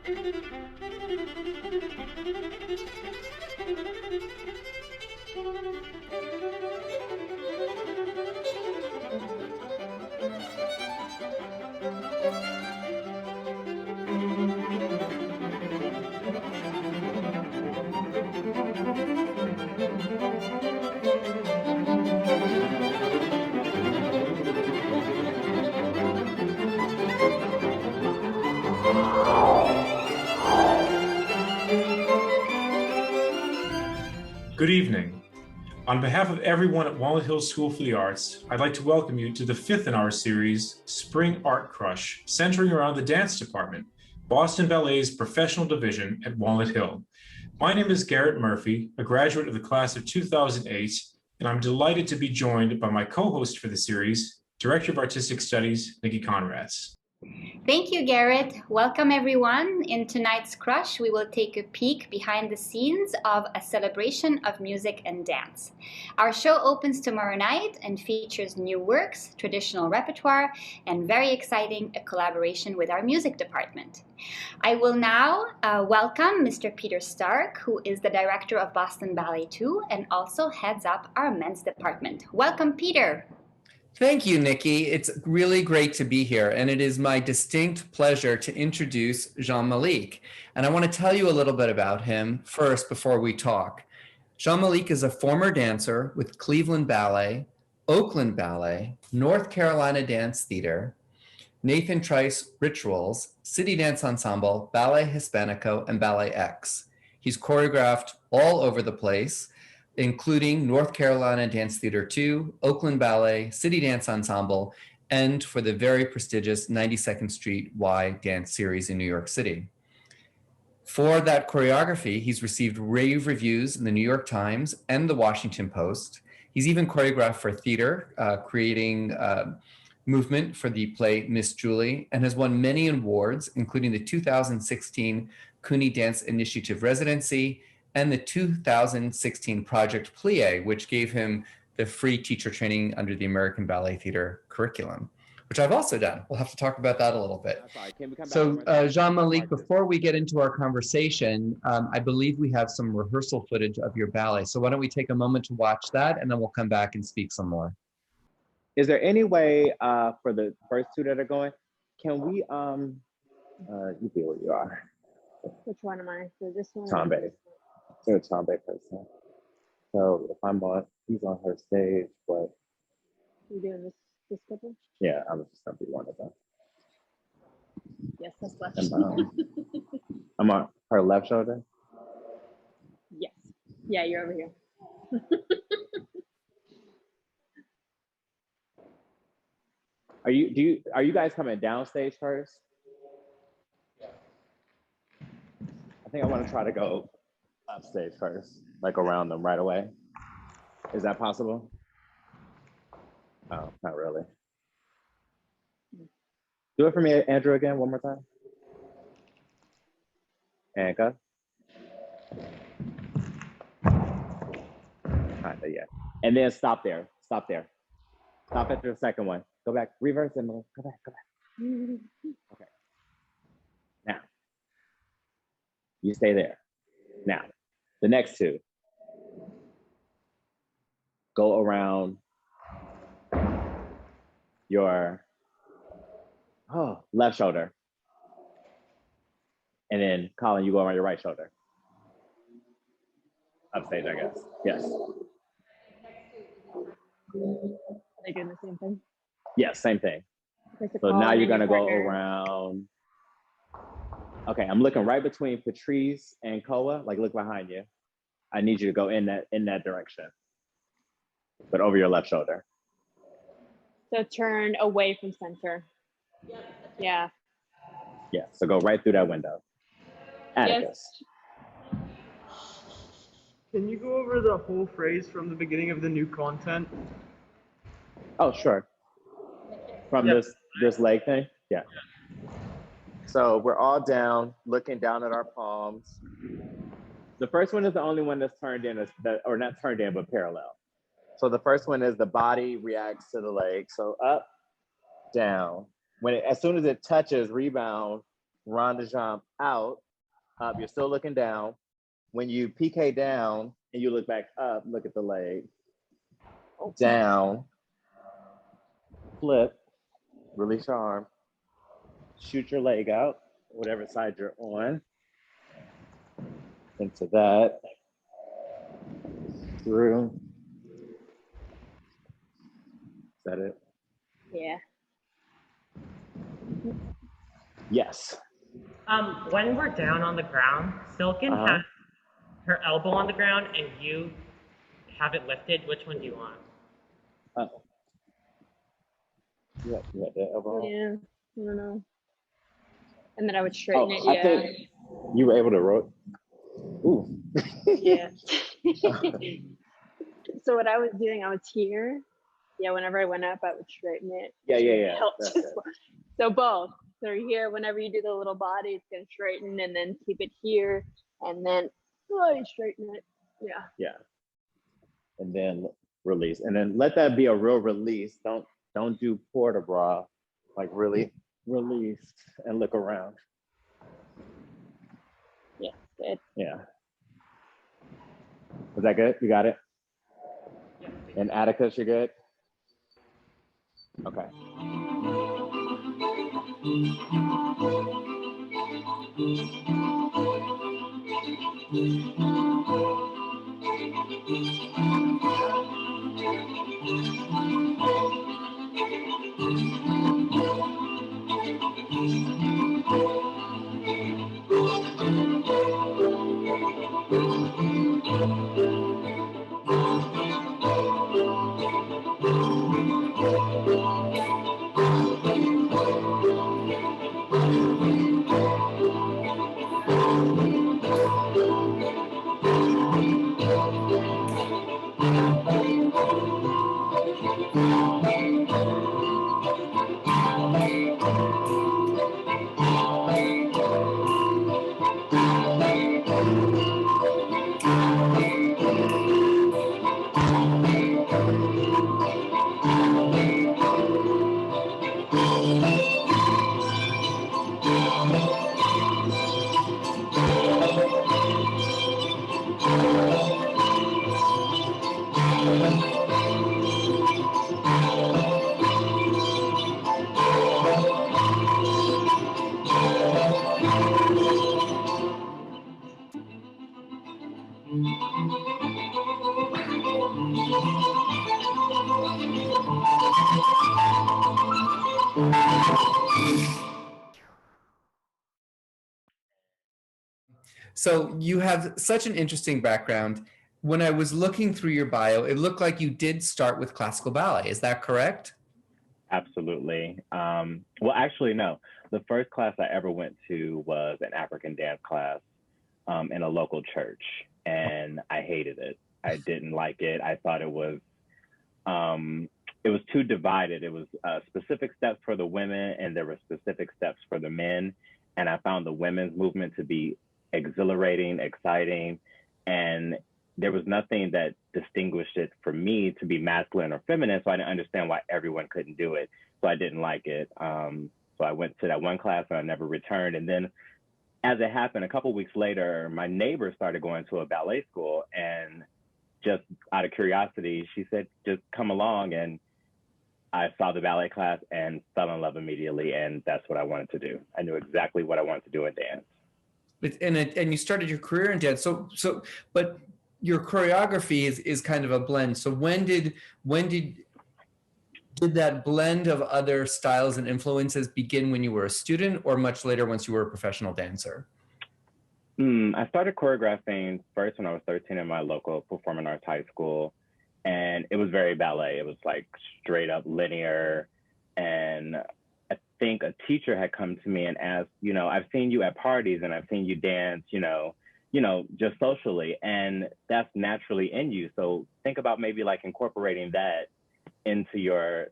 Good evening. On behalf of everyone at Walnut Hill School for the Arts, I'd like to welcome you to the fifth in our series, Spring Art Crush, centering around the dance department, Boston Ballet's professional division at Walnut Hill. My name is Garrett Murphy, a graduate of the class of 2008, and I'm delighted to be joined by my co-host for the series, Director of Artistic Studies, Nikki Conrads. Thank you, Garrett. Welcome, everyone. In tonight's Crush, we will take a peek behind the scenes of a celebration of music and dance. Our show opens tomorrow night and features new works, traditional repertoire, and very exciting, a collaboration with our music department. I will now welcome Mr. Peter Stark, who is the director of Boston Ballet 2 and also heads up our men's department. Welcome, Peter. Thank you, Nikki. It's really great to be here, and it is my distinct pleasure to introduce Jean Malik. And I want to tell you a little bit about him first before we talk. Jean Malik is a former dancer with Cleveland Ballet, Oakland Ballet, North Carolina Dance Theater, Nathan Trice Rituals, City Dance Ensemble, Ballet Hispanico, and Ballet X. He's choreographed all over the place, including North Carolina Dance Theater 2, Oakland Ballet, City Dance Ensemble, and for the very prestigious 92nd Street Y dance series in New York City. For that choreography, he's received rave reviews in the New York Times and the Washington Post. He's even choreographed for theater, creating movement for the play Miss Julie, and has won many awards, including the 2016 CUNY Dance Initiative Residency and the 2016 Project Plie, which gave him the free teacher training under the American Ballet Theater curriculum, which I've also done. We'll have to talk about that a little bit. So Jean Malik, before we get into our conversation, I believe we have some rehearsal footage of your ballet. So why don't we take a moment to watch that, and then we'll come back and speak some more. Is there any way for the first two that are going, can we, you feel what you are. Which one am I? So this one? Tombe. You're a Tombe person. So if I'm on, he's on her stage, but. You doing this couple? Yeah, I'm just gonna be one of them. Yes, that's left. I'm on her left shoulder? Yes. Yeah, you're over here. Are you guys coming downstage first? I think I want to try to go upstage first, like around them right away. Is that possible? Oh, not really. Do it for me, Andrew, again, one more time. And go. Kinda, yeah. And then stop there. Stop there. Stop after the second one. Go back. Reverse it, Malik. Go back. Go back. Okay. Now, you stay there. Now, the next two. Go around your left shoulder. And then, Colin, you go around your right shoulder. Upstage, I guess. Yes. Are they doing the same thing? Yes, same thing. Okay, So now you're gonna go around. Okay, I'm looking right between Patrice and Koa. Like, look behind you. I need you to go in that direction, but over your left shoulder. So turn away from center. Yeah. Yeah. So go right through that window. Atticus. Yes. Can you go over the whole phrase from the beginning of the new content? Oh, sure. From this leg thing? Yeah. So we're all down, looking down at our palms. The first one is the only one that's turned in, or not turned in, but parallel. So the first one is the body reacts to the leg. So up, down. As soon as it touches, rebound, rond de jambe out, up, you're still looking down. When you piqué down and you look back up, look at the leg. Down, flip, release your arm, shoot your leg out, whatever side you're on, into that, through. Is that it? Yeah. Yes. When we're down on the ground, Silken has her elbow on the ground and you have it lifted. Which one do you want? Yeah, the elbow. Yeah. I don't know. And then I would straighten it. I think you were able to roll. Ooh. Yeah. So what I was doing, I was here. Yeah, whenever I went up, I would straighten it. Yeah. So both. So here, whenever you do the little body, it's gonna straighten, and then keep it here, and then you straighten it. Yeah. Yeah. And then release, and then let that be a real release. Don't do port de bras. Like really release and look around. Yeah. Good. Yeah. Was that good? You got it? And Atticus, you're good? Okay. So you have such an interesting background. When I was looking through your bio, it looked like you did start with classical ballet. Is that correct? Absolutely. Well, actually, no. The first class I ever went to was an African dance class in a local church, and I hated it. I didn't like it. I thought it was too divided. It was specific steps for the women, and there were specific steps for the men. And I found the women's movement to be exhilarating, exciting, and there was nothing that distinguished it for me to be masculine or feminine, so I didn't understand why everyone couldn't do it. So I didn't like it. So I went to that one class and I never returned. And then as it happened, a couple of weeks later, my neighbor started going to a ballet school, and just out of curiosity, she said, just come along. And I saw the ballet class and fell in love immediately, and that's what I wanted to do. I knew exactly what I wanted to do in dance. And you started your career in dance. But your choreography is kind of a blend. So when did that blend of other styles and influences begin? When you were a student, or much later once you were a professional dancer? I started choreographing first when I was 13 in my local performing arts high school, and it was very ballet. It was like straight up linear, and I think a teacher had come to me and asked, I've seen you at parties and I've seen you dance, just socially, and that's naturally in you. So think about maybe like incorporating that into your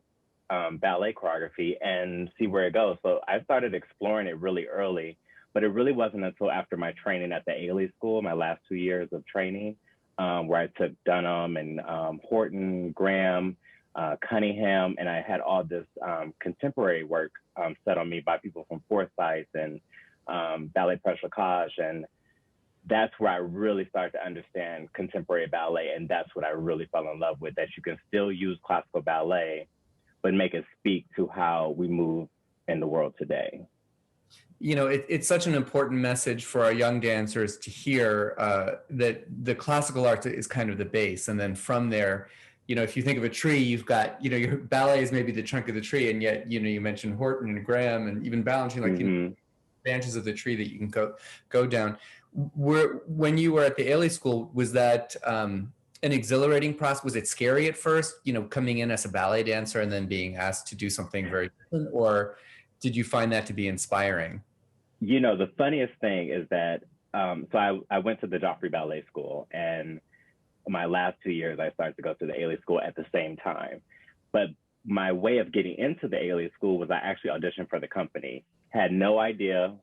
ballet choreography and see where it goes. So I started exploring it really early, but it really wasn't until after my training at the Ailey School, my last 2 years of training, where I took Dunham and Horton, Graham, Cunningham, and I had all this contemporary work set on me by people from Forsyth and ballet pressure, and that's where I really started to understand contemporary ballet. And that's what I really fell in love with, that you can still use classical ballet, but make it speak to how we move in the world today. You know, it's such an important message for our young dancers to hear, that the classical art is kind of the base. And then from there, you know, if you think of a tree, you've got, you know, your ballet is maybe the trunk of the tree. And yet, you know, you mentioned Horton and Graham and even balancing, like, you know, branches of the tree that you can go down. When you were at the Ailey School, was that an exhilarating process? Was it scary at first, you know, coming in as a ballet dancer and then being asked to do something very different, or did you find that to be inspiring? You know, the funniest thing is that, so I went to the Joffrey Ballet School, and my last 2 years, I started to go to the Ailey School at the same time. But my way of getting into the Ailey School was I actually auditioned for the company, had no idea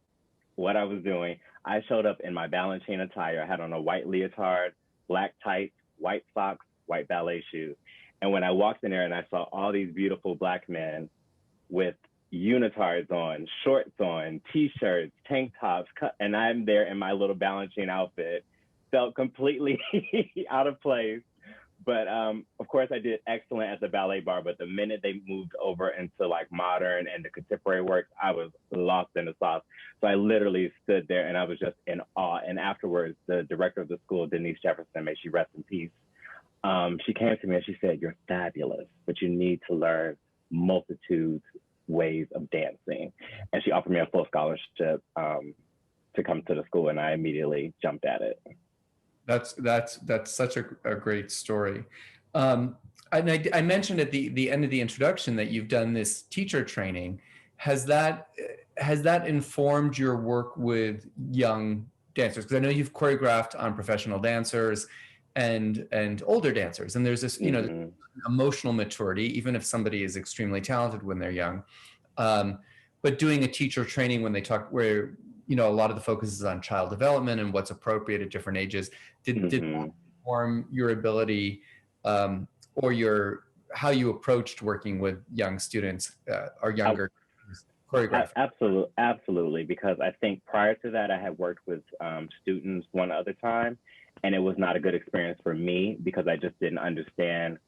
what I was doing. I showed up in my Balanchine attire. I had on a white leotard, black tights, white socks, white ballet shoes. And when I walked in there and I saw all these beautiful Black men with unitards on, shorts on, t-shirts, tank tops, and I'm there in my little Balanchine outfit, felt completely out of place. But of course I did excellent at the ballet bar, but the minute they moved over into like modern and the contemporary work, I was lost in the sauce. So I literally stood there and I was just in awe. And afterwards, the director of the school, Denise Jefferson, may she rest in peace, she came to me and she said, "You're fabulous, but you need to learn multitudes ways of dancing." And she offered me a full scholarship to come to the school, and I immediately jumped at it. That's such a great story. I mentioned at the end of the introduction that you've done this teacher training. Has that informed your work with young dancers? Because I know you've choreographed on professional dancers and older dancers, and there's this, you know, emotional maturity, even if somebody is extremely talented when they're young. But doing a teacher training when they talk, where, you know, a lot of the focus is on child development and what's appropriate at different ages. Did that inform your ability, or how you approached working with young students or younger choreographers? Absolutely, because I think prior to that, I had worked with students one other time, and it was not a good experience for me because I just didn't understand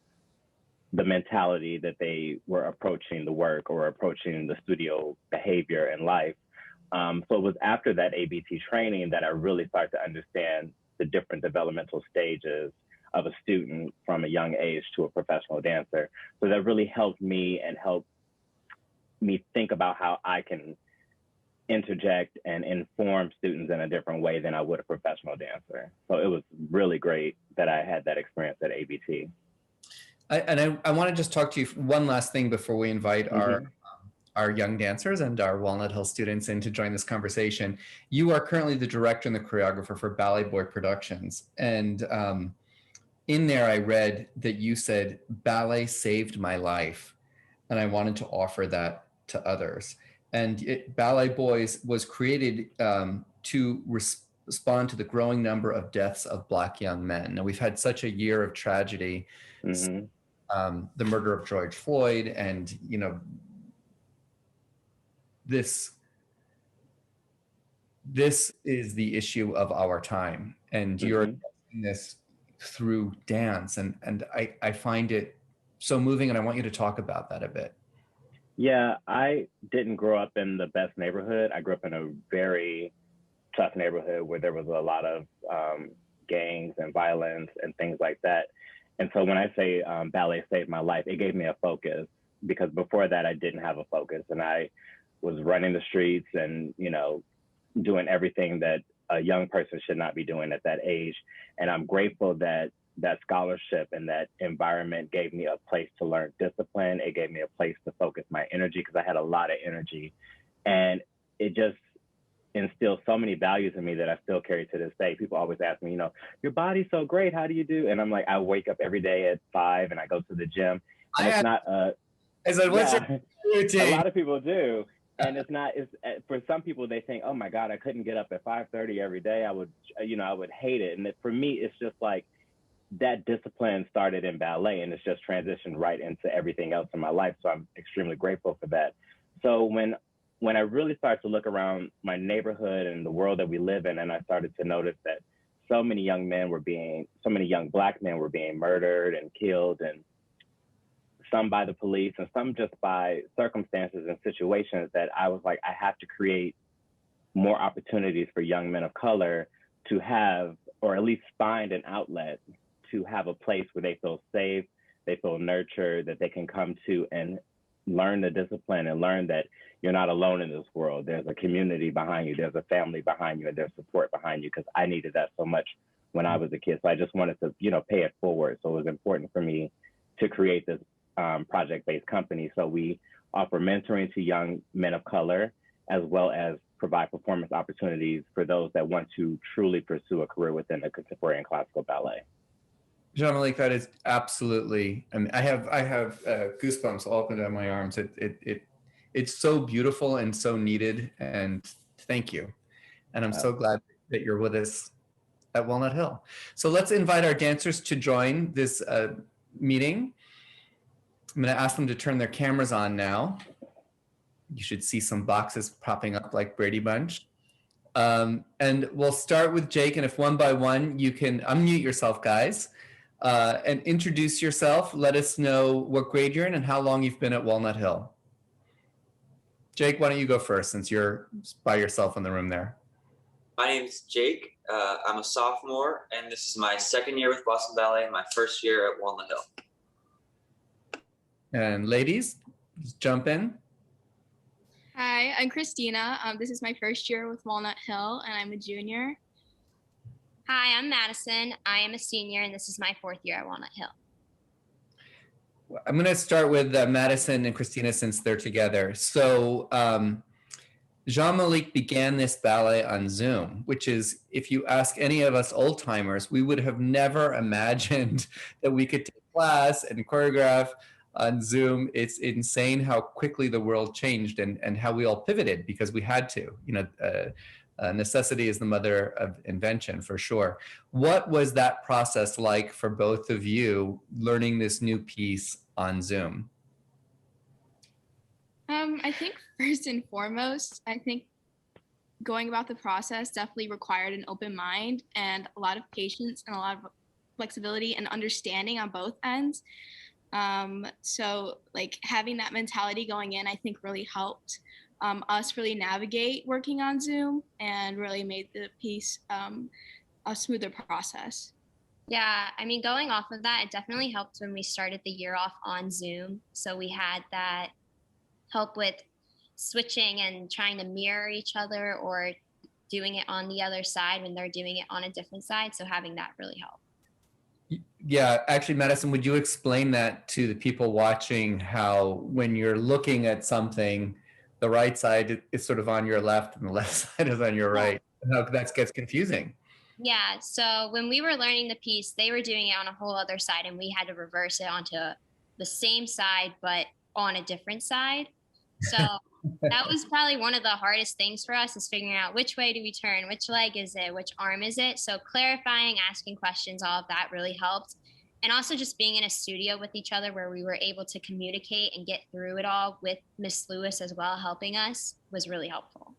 the mentality that they were approaching the work or approaching the studio behavior in life. So it was after that ABT training that I really started to understand the different developmental stages of a student from a young age to a professional dancer. So that really helped me and helped me think about how I can interject and inform students in a different way than I would a professional dancer. So it was really great that I had that experience at ABT. I want to just talk to you one last thing before we invite our young dancers and our Walnut Hill students in to join this conversation. You are currently the director and the choreographer for Ballet Boy Productions. And in there, I read that you said, "Ballet saved my life." And I wanted to offer that to others. And Ballet Boys was created to respond to the growing number of deaths of Black young men. Now, we've had such a year of tragedy, the murder of George Floyd, and, you know, this is the issue of our time, and you're addressing this through dance, and I find it so moving, and I want you to talk about that a bit. Yeah, I didn't grow up in the best neighborhood. I grew up in a very tough neighborhood where there was a lot of gangs and violence and things like that. And so when I say ballet saved my life, it gave me a focus, because before that I didn't have a focus, and I was running the streets and, you know, doing everything that a young person should not be doing at that age. And I'm grateful that that scholarship and that environment gave me a place to learn discipline. It gave me a place to focus my energy, because I had a lot of energy, and it just instilled so many values in me that I still carry to this day. People always ask me, you know, "Your body's so great, how do you do?" And I'm like, I wake up every day at 5 and I go to the gym. And it's not what's your routine? A lot of people do. And it's not, for some people, they think, "Oh my God, I couldn't get up at 5:30 every day. I would hate it." And for me, it's just like, that discipline started in ballet, and it's just transitioned right into everything else in my life. So I'm extremely grateful for that. So when when I really started to look around my neighborhood and the world that we live in, and I started to notice that so many young Black men were being murdered and killed, and some by the police and some just by circumstances and situations, that I was like, I have to create more opportunities for young men of color to have, or at least find an outlet to have a place where they feel safe, they feel nurtured, that they can come to and learn the discipline and learn that you're not alone in this world. There's a community behind you, there's a family behind you, and there's support behind you, because I needed that so much when I was a kid. So I just wanted to, pay it forward. So it was important for me to create this project-based company. So we offer mentoring to young men of color, as well as provide performance opportunities for those that want to truly pursue a career within the contemporary and classical ballet. Jean-Malik, that is absolutely, I mean, I have goosebumps all up and down my arms. It's so beautiful and so needed, and thank you. And I'm so glad that you're with us at Walnut Hill. So let's invite our dancers to join this meeting. I'm gonna ask them to turn their cameras on now. You should see some boxes popping up like Brady Bunch. And we'll start with Jake, and if one by one, you can unmute yourself, guys, and introduce yourself. Let us know what grade you're in and how long you've been at Walnut Hill. Jake, why don't you go first, since you're by yourself in the room there? My name is Jake. I'm a sophomore, and this is my second year with Boston Ballet, my first year at Walnut Hill. And ladies, just jump in. Hi, I'm Christina. This is my first year with Walnut Hill, and I'm a junior. Hi, I'm Madison. I am a senior, and this is my 4th year at Walnut Hill. I'm going to start with Madison and Christina, since they're together. So Jean-Malik began this ballet on Zoom, which is, if you ask any of us old timers, we would have never imagined that we could take class and choreograph on Zoom. It's insane how quickly the world changed and how we all pivoted because we had to. Necessity is the mother of invention, for sure. What was that process like for both of you, learning this new piece on Zoom? I think first and foremost, I think going about the process definitely required an open mind and a lot of patience and a lot of flexibility and understanding on both ends. So like having that mentality going in, I think really helped us really navigate working on Zoom and really made the piece a smoother process. Yeah, I mean, going off of that, it definitely helped when we started the year off on Zoom. So we had that help with switching and trying to mirror each other or doing it on the other side when they're doing it on a different side. So having that really helped. Yeah, actually, Madison, would you explain that to the people watching, how when you're looking at something, the right side is sort of on your left and the left side is on your right, and how that gets confusing? Yeah, so when we were learning the piece, they were doing it on a whole other side, and we had to reverse it onto the same side, but on a different side. So that was probably one of the hardest things for us, is figuring out which way do we turn, which leg is it, which arm is it. So clarifying, asking questions, all of that really helped. And also just being in a studio with each other where we were able to communicate and get through it all with Miss Lewis as well, helping us, was really helpful.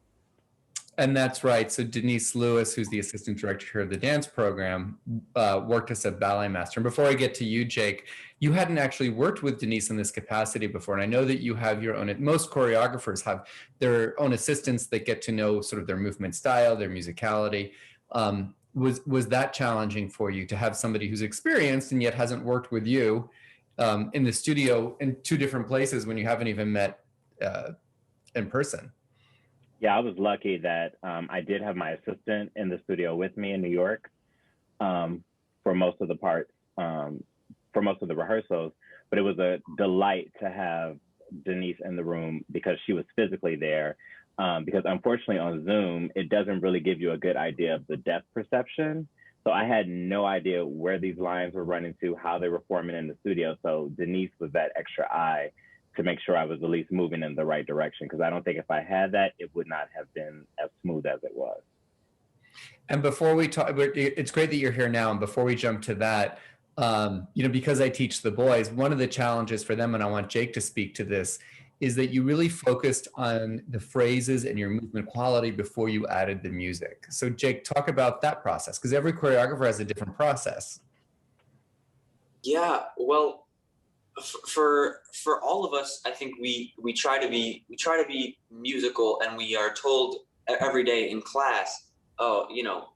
And that's right. So Denise Lewis, who's the assistant director here of the dance program, worked as a ballet master. And before I get to you, Jake, you hadn't actually worked with Denise in this capacity before. And I know that you have your own, most choreographers have their own assistants that get to know sort of their movement style, their musicality. Was that challenging for you to have somebody who's experienced and yet hasn't worked with you in the studio in 2 different places when you haven't even met in person? Yeah, I was lucky that I did have my assistant in the studio with me in New York for most of the parts, for most of the rehearsals. But it was a delight to have Denise in the room because she was physically there. Because unfortunately on Zoom, it doesn't really give you a good idea of the depth perception. So I had no idea where these lines were running to, how they were forming in the studio. So Denise was that extra eye to make sure I was at least moving in the right direction. Because I don't think if I had that, it would not have been as smooth as it was. And before we talk, it's great that you're here now. And before we jump to that, because I teach the boys, one of the challenges for them, and I want Jake to speak to this, is that you really focused on the phrases and your movement quality before you added the music. So Jake, talk about that process, because every choreographer has a different process. Yeah, well, for all of us, I think we try to be musical, and we are told every day in class, oh, you know,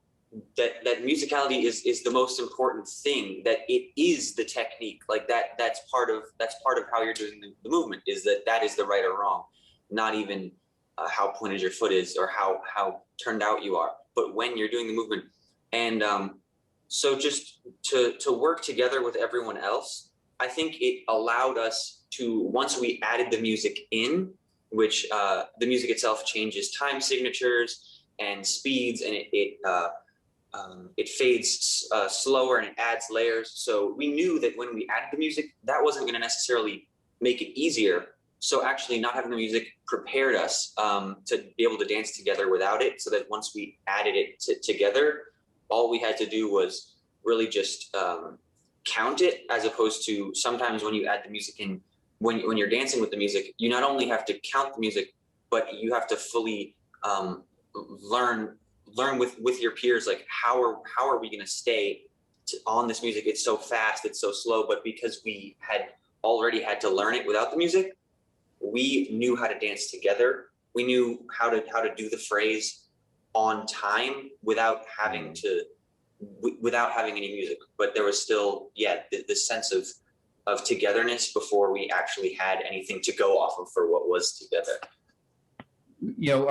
that musicality is the most important thing, that it is the technique, like that's part of how you're doing the movement, is that is the right or wrong, not even how pointed your foot is or how turned out you are, but when you're doing the movement. And so just to work together with everyone else, I think it allowed us to, once we added the music in, which the music itself changes time signatures and speeds, and it fades slower and it adds layers. So we knew that when we added the music, that wasn't going to necessarily make it easier. So actually not having the music prepared us to be able to dance together without it, so that once we added it together, all we had to do was really just count it, as opposed to sometimes when you add the music in, when you're dancing with the music, you not only have to count the music, but you have to fully learn with your peers, like how are we going to stay on this music? It's so fast, it's so slow. But because we had already had to learn it without the music, we knew how to dance together. We knew how to do the phrase on time without having any music. But there was still, yeah, the sense of togetherness before we actually had anything to go off of for what was together. You know,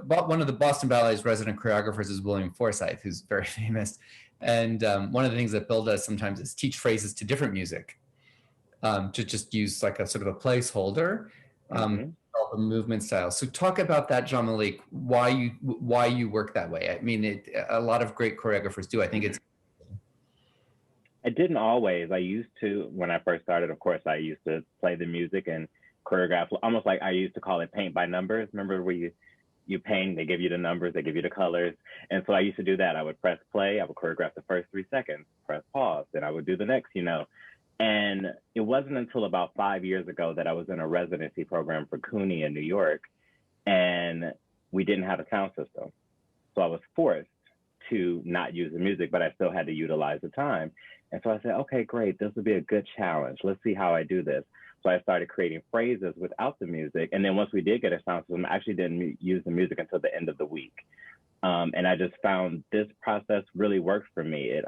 one of the Boston Ballet's resident choreographers is William Forsythe, who's very famous. And one of the things that Bill does sometimes is teach phrases to different music, to just use like a sort of a placeholder, a movement style. So talk about that, Jean-Malik, why you work that way. I mean, a lot of great choreographers do. I think it's. I didn't always. I used to, when I first started, of course, I used to play the music and choreograph, almost like I used to call it paint by numbers. Remember where you paint, they give you the numbers, they give you the colors. And so I used to do that. I would press play, I would choreograph the first 3 seconds, press pause, then I would do the next, you know. And it wasn't until about 5 years ago that I was in a residency program for CUNY in New York, and we didn't have a sound system. So I was forced to not use the music, but I still had to utilize the time. And so I said, okay, great, this would be a good challenge. Let's see how I do this. So I started creating phrases without the music. And then once we did get a sound system, I actually didn't use the music until the end of the week. And I just found this process really works for me. It,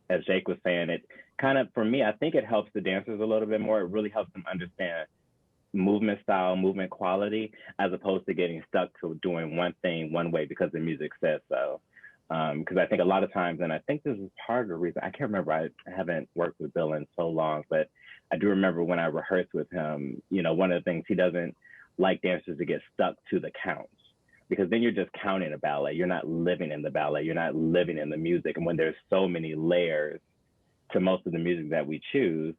as Jake was saying, it kind of, for me, I think it helps the dancers a little bit more. It really helps them understand movement style, movement quality, as opposed to getting stuck to doing one thing one way because the music says so. Because I think a lot of times, and I think this is part of the reason, I can't remember, I haven't worked with Bill in so long, but I do remember when I rehearsed with him, you know, one of the things, he doesn't like dancers to get stuck to the counts, because then you're just counting a ballet. You're not living in the ballet. You're not living in the music. And when there's so many layers to most of the music that we choose,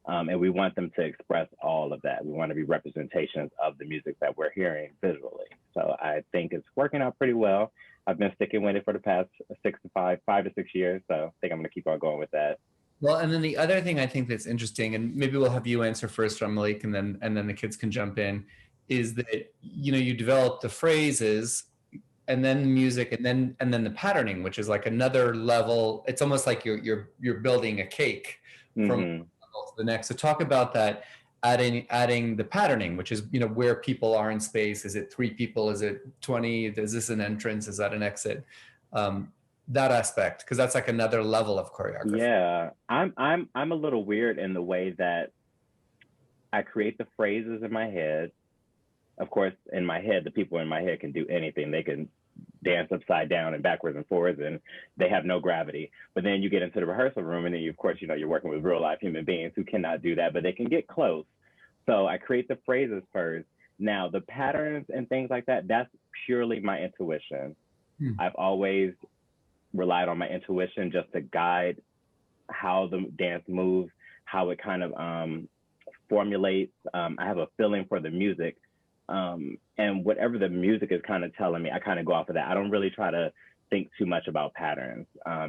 and we want them to express all of that. We want to be representations of the music that we're hearing visually. So I think it's working out pretty well. I've been sticking with it for the past 5 to 6 years. So I think I'm going to keep on going with that. Well, and then the other thing I think that's interesting, and maybe we'll have you answer first, Malik, and then the kids can jump in, is that, you know, you develop the phrases and then the music and then the patterning, which is like another level. It's almost like you're building a cake from one level to the next. So talk about that, adding the patterning, which is, you know, where people are in space. Is it 3 people? Is it 20? Is this an entrance? Is that an exit? That aspect, because that's like another level of choreography. Yeah, I'm a little weird in the way that I create the phrases in my head. Of course, in my head, the people in my head can do anything. They can dance upside down and backwards and forwards, and they have no gravity. But then you get into the rehearsal room, and then of course, you know, you're working with real life human beings who cannot do that, but they can get close. So I create the phrases first. Now, the patterns and things like that, that's purely my intuition. I've always relied on my intuition just to guide how the dance moves, how it kind of formulates. I have a feeling for the music, and whatever the music is kind of telling me, I kind of go off of that. I don't really try to think too much about patterns.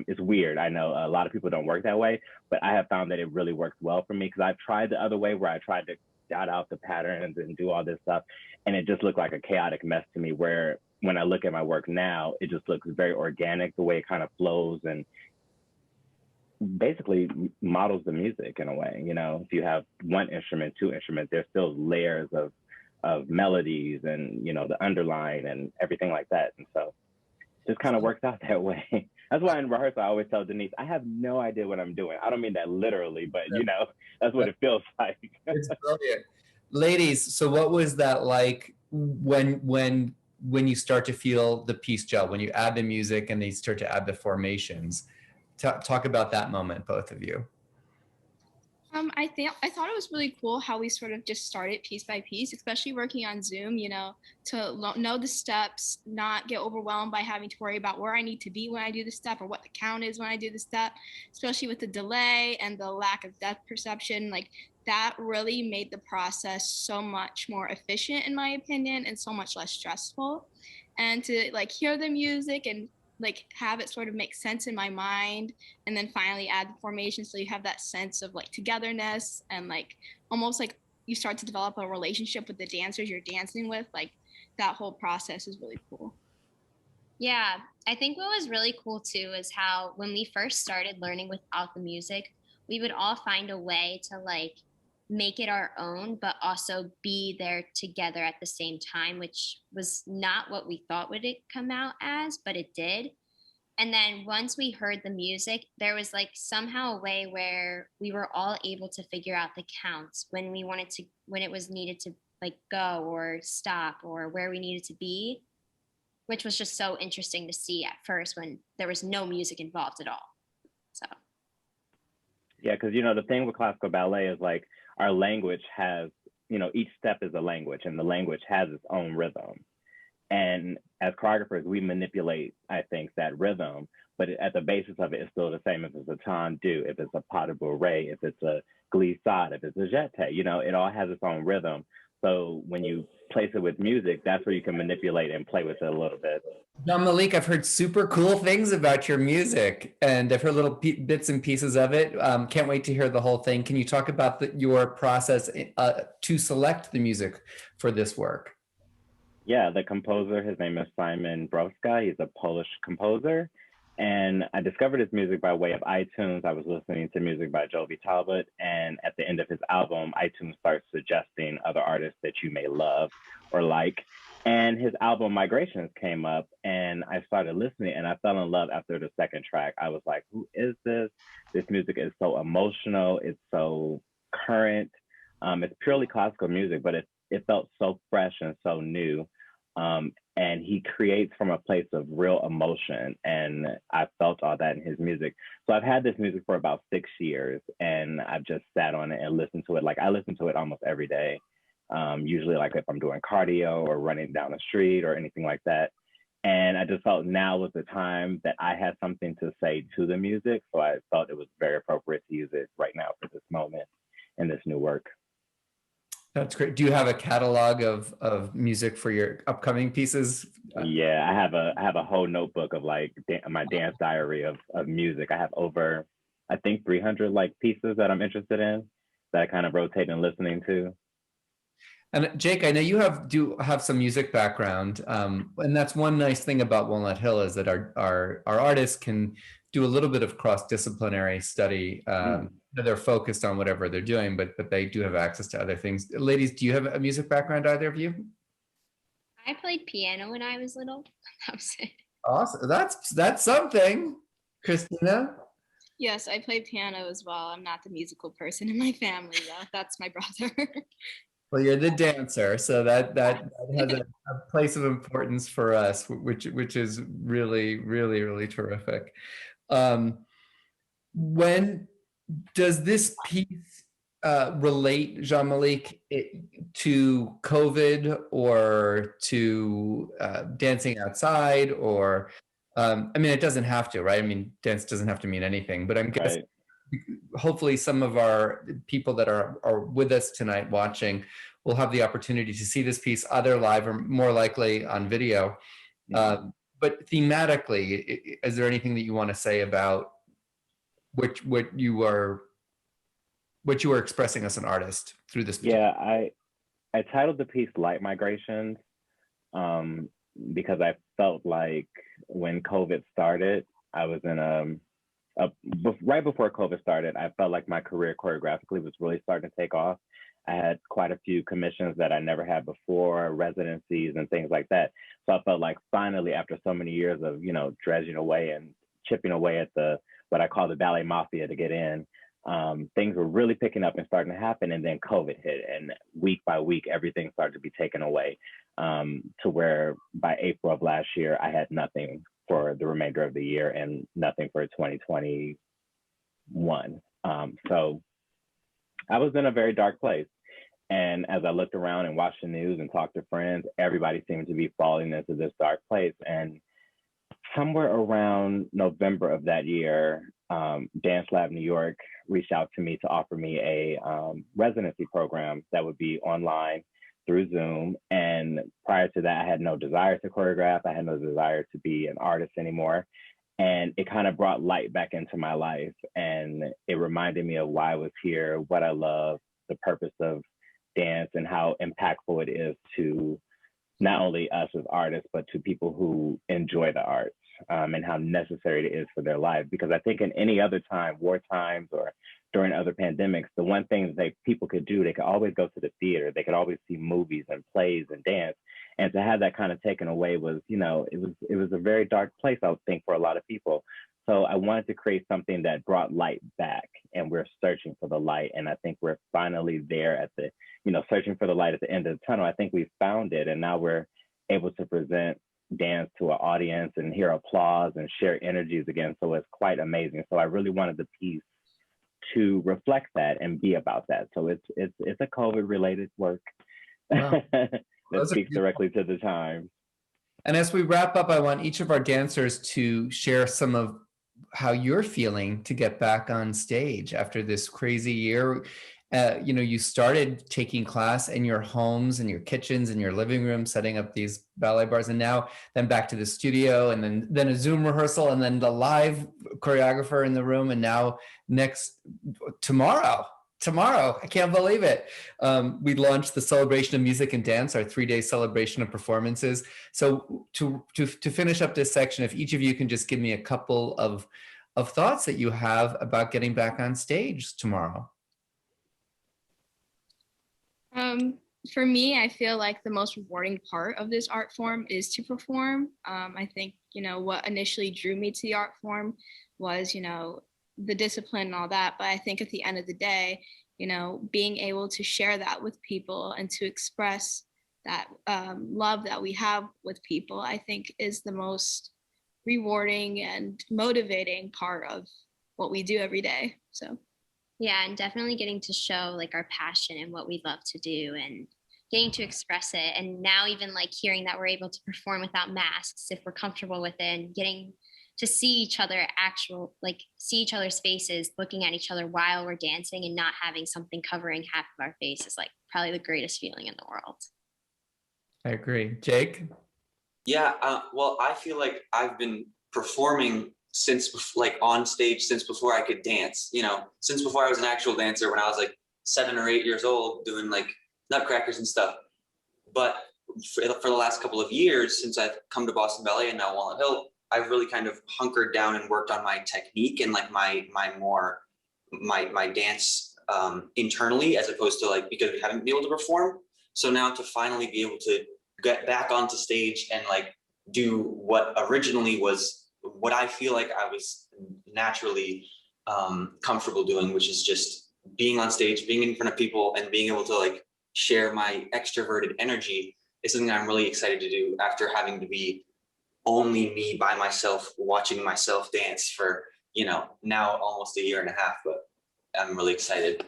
It's weird. I know a lot of people don't work that way, but I have found that it really works well for me, because I've tried the other way where I tried to dot out the patterns and do all this stuff. And it just looked like a chaotic mess to me, where when I look at my work now, it just looks very organic, the way it kind of flows and basically models the music in a way. You know, if you have one instrument, two instruments, there's still layers of melodies and, you know, the underline and everything like that. And so it just kind of works out that way. That's why in rehearsal, I always tell Denise, I have no idea what I'm doing. I don't mean that literally, but you know, that's what it feels like. It's brilliant. Ladies, so what was that like when you start to feel the piece gel, when you add the music and they start to add the formations? Talk about that moment, both of you. I thought it was really cool how we sort of just started piece by piece, especially working on Zoom, you know, to know the steps, not get overwhelmed by having to worry about where I need to be when I do the step or what the count is when I do the step, especially with the delay and the lack of depth perception. Like, that really made the process so much more efficient, in my opinion, and so much less stressful. And to like hear the music and like have it sort of make sense in my mind, and then finally add the formation, so you have that sense of like togetherness and like almost like you start to develop a relationship with the dancers you're dancing with. Like, that whole process is really cool. Yeah, I think what was really cool too is how when we first started learning without the music, we would all find a way to like make it our own, but also be there together at the same time, which was not what we thought would it come out as, but it did. And then once we heard the music, there was like somehow a way where we were all able to figure out the counts when we wanted to, when it was needed to like go or stop or where we needed to be, which was just so interesting to see at first when there was no music involved at all. So. Yeah, because, you know, the thing with classical ballet is like our language has, you know, each step is a language and the language has its own rhythm. And as choreographers, we manipulate, I think, that rhythm, but at the basis of it is still the same. If it's a tendu, if it's a pas de bourrée, if it's a glissade, if it's a jeté, you know, it all has its own rhythm. So when you place it with music, that's where you can manipulate and play with it a little bit. Now, Malik, I've heard super cool things about your music, and I've heard little bits and pieces of it. Can't wait to hear the whole thing. Can you talk about your process to select the music for this work? Yeah, the composer, his name is Simon Broska. He's a Polish composer. And I discovered his music by way of iTunes. I was listening to music by Jovi Talbot. And at the end of his album, iTunes starts suggesting other artists that you may love or like. And his album Migrations came up and I started listening and I fell in love after the second track. I was like, who is this? This music is so emotional. It's so current. It's purely classical music, but it felt so fresh and so new. And he creates from a place of real emotion. And I felt all that in his music. So I've had this music for about 6 years and I've just sat on it and listened to it. Like I listen to it almost every day. Usually like if I'm doing cardio or running down the street or anything like that. And I just felt now was the time that I had something to say to the music. So I felt it was very appropriate to use it right now for this moment in this new work. That's great. Do you have a catalog of music for your upcoming pieces? Yeah, I have a whole notebook of like my dance diary of music. I have over, I think 300 like pieces that I'm interested in that I kind of rotate and listening to. And Jake, I know you do have some music background, and that's one nice thing about Walnut Hill is that our artists can do a little bit of cross-disciplinary study. They're focused on whatever they're doing, but they do have access to other things. Ladies, do you have a music background, either of you? I played piano when I was little. That was it. Awesome. That's something. Christina? Yes, I play piano as well. I'm not the musical person in my family, though. That's my brother. Well, you're the dancer, so that has a place of importance for us, which is really, really, really terrific. When does this piece relate, Jean-Malik, to COVID or to dancing outside? Or, I mean, it doesn't have to, right? I mean, dance doesn't have to mean anything, but I'm guessing hopefully some of our people that are with us tonight watching will have the opportunity to see this piece either live or more likely on video. But thematically, is there anything that you want to say about what you are what you were expressing as an artist through this. Yeah, I titled the piece Light Migrations because I felt like when COVID started, I was in right before COVID started, I felt like my career choreographically was really starting to take off. I had quite a few commissions that I never had before, residencies and things like that. So I felt like finally, after so many years of, dredging away and chipping away at what I call the ballet mafia to get in, things were really picking up and starting to happen. And then COVID hit, and week by week, everything started to be taken away, to where by April of last year, I had nothing for the remainder of the year and nothing for 2021. So I was in a very dark place. And as I looked around and watched the news and talked to friends, everybody seemed to be falling into this dark place. And somewhere around November of that year, Dance Lab New York reached out to me to offer me a residency program that would be online through Zoom. And prior to that, I had no desire to choreograph. I had no desire to be an artist anymore. And it kind of brought light back into my life. And it reminded me of why I was here, what I love, the purpose of dance, and how impactful it is to not only us as artists, but to people who enjoy the arts, and how necessary it is for their lives. Because I think in any other time, war times or during other pandemics, the one thing that people could do, they could always go to the theater, they could always see movies and plays and dance. And to have that kind of taken away was, it was a very dark place, I would think, for a lot of people. So I wanted to create something that brought light back, and we're searching for the light. And I think we're finally there at the, searching for the light at the end of the tunnel. I think we found it, and now we're able to present dance to an audience and hear applause and share energies again. So it's quite amazing. So I really wanted the piece to reflect that and be about that. So it's a COVID related work. Wow. That speaks directly to the time. And as we wrap up, I want each of our dancers to share some of how you're feeling to get back on stage after this crazy year. You started taking class in your homes and your kitchens and your living room, setting up these ballet bars, and now then back to the studio, and then a Zoom rehearsal, and then the live choreographer in the room, and now tomorrow, I can't believe it. We launched the Celebration of Music and Dance, our 3-day celebration of performances. So to finish up this section, if each of you can just give me a couple of thoughts that you have about getting back on stage tomorrow. For me, I feel like the most rewarding part of this art form is to perform. I think, what initially drew me to the art form was, the discipline and all that. But I think at the end of the day, being able to share that with people and to express that love that we have with people, I think is the most rewarding and motivating part of what we do every day. So. Yeah, and definitely getting to show like our passion and what we love to do and getting to express it. And now even like hearing that we're able to perform without masks if we're comfortable with it, and getting to see each other see each other's faces, looking at each other while we're dancing and not having something covering half of our face is like probably the greatest feeling in the world. I agree. Jake? Yeah, well, I feel like I've been performing since on stage since before I could dance, since before I was an actual dancer, when I was like 7 or 8 years old doing like nutcrackers and stuff. But for the last couple of years, since I've come to Boston Ballet and now Walnut Hill, I've really kind of hunkered down and worked on my technique and like my dance internally, as opposed to like, because we haven't been able to perform. So now to finally be able to get back onto stage and like do what originally was what I feel like I was naturally comfortable doing, which is just being on stage, being in front of people, and being able to like share my extroverted energy is something I'm really excited to do after having to be only me by myself, watching myself dance for, now almost a year and a half, but I'm really excited.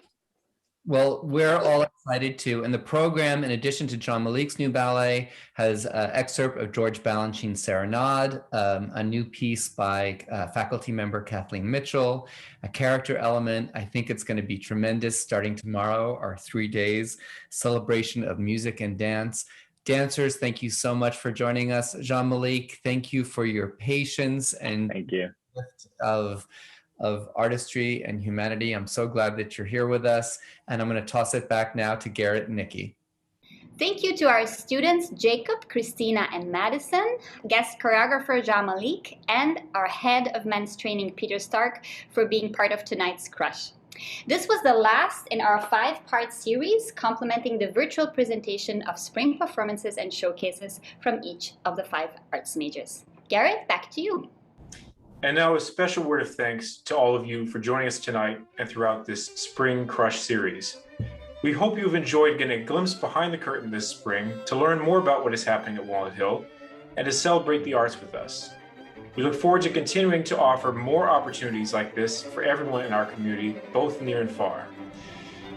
Well, we're all excited too. And the program, in addition to John Malik's new ballet, has an excerpt of George Balanchine's Serenade, a new piece by faculty member Kathleen Mitchell, a character element. I think it's going to be tremendous. Starting tomorrow, our 3 days celebration of music and dance. Dancers, thank you so much for joining us. Jean Malik, thank you for your patience and thank you. Of of artistry and humanity. I'm so glad that you're here with us. And I'm going to toss it back now to Garrett and Nikki. Thank you to our students, Jacob, Christina, and Madison, guest choreographer Malik, and our head of men's training, Peter Stark, for being part of tonight's Crush. This was the last in our 5-part series, complementing the virtual presentation of spring performances and showcases from each of the 5 arts majors. Garrett, back to you. And now a special word of thanks to all of you for joining us tonight and throughout this Spring Crush series. We hope you've enjoyed getting a glimpse behind the curtain this spring to learn more about what is happening at Walnut Hill and to celebrate the arts with us. We look forward to continuing to offer more opportunities like this for everyone in our community, both near and far.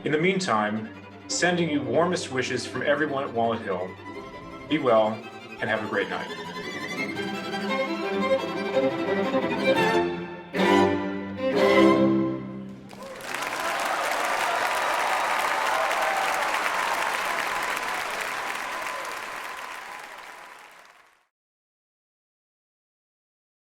In the meantime, sending you warmest wishes from everyone at Walnut Hill. Be well and have a great night.